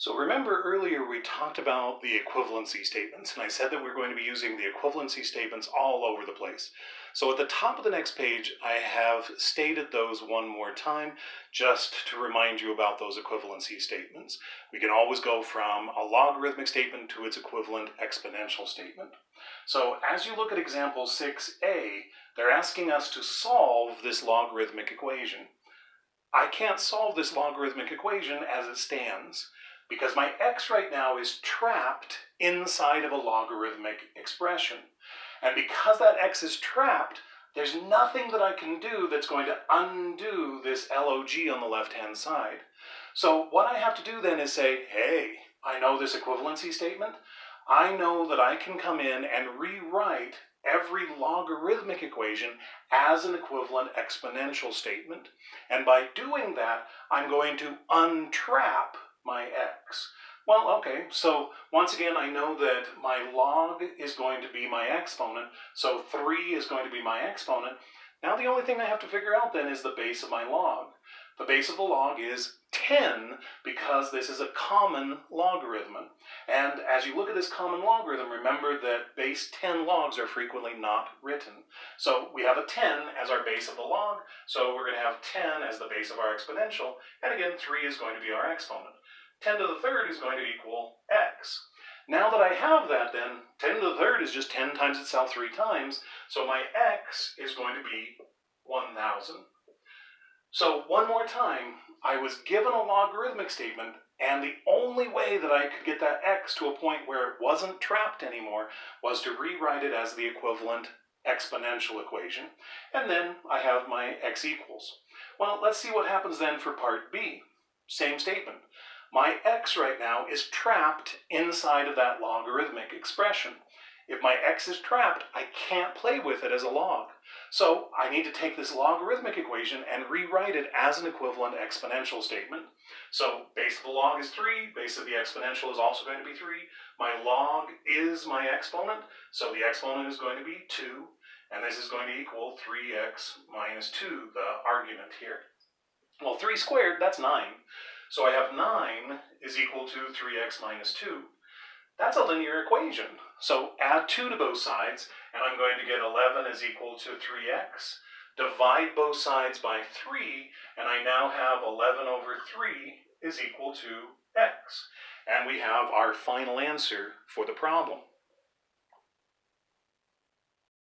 So remember earlier we talked about the equivalency statements, and I said that we're going to be using the equivalency statements all over the place. So at the top of the next page, I have stated those one more time, just to remind you about those equivalency statements. We can always go from a logarithmic statement to its equivalent exponential statement. So as you look at example 6a, they're asking us to solve this logarithmic equation. I can't solve this logarithmic equation as it stands, because my x right now is trapped inside of a logarithmic expression. And because that x is trapped, there's nothing that I can do that's going to undo this log on the left-hand side. So what I have to do then is say, hey, I know this equivalency statement. I know that I can come in and rewrite every logarithmic equation as an equivalent exponential statement. And by doing that, I'm going to untrap my x. Well, okay, so once again, I know that my log is going to be my exponent, so 3 is going to be my exponent. Now the only thing I have to figure out then is the base of my log. The base of the log is 10 because this is a common logarithm. And as you look at this common logarithm, remember that base 10 logs are frequently not written. So we have a 10 as our base of the log, so we're going to have 10 as the base of our exponential, and again 3 is going to be our exponent. 10 to the third is going to equal x. Now that I have that then, 10 to the third is just 10 times itself 3 times, so my x is going to be 1,000. So one more time, I was given a logarithmic statement, and the only way that I could get that x to a point where it wasn't trapped anymore was to rewrite it as the equivalent exponential equation, and then I have my x equals. Well, let's see what happens then for part B. Same statement. My x right now is trapped inside of that logarithmic expression. If my x is trapped, I can't play with it as a log. So I need to take this logarithmic equation and rewrite it as an equivalent exponential statement. So base of the log is 3, base of the exponential is also going to be 3. My log is my exponent, so the exponent is going to be 2, and this is going to equal 3x minus 2, the argument here. Well, 3 squared, that's 9. So I have 9 is equal to 3x minus 2. That's a linear equation. So add 2 to both sides, and I'm going to get 11 is equal to 3x. Divide both sides by 3, and I now have 11 over 3 is equal to x. And we have our final answer for the problem.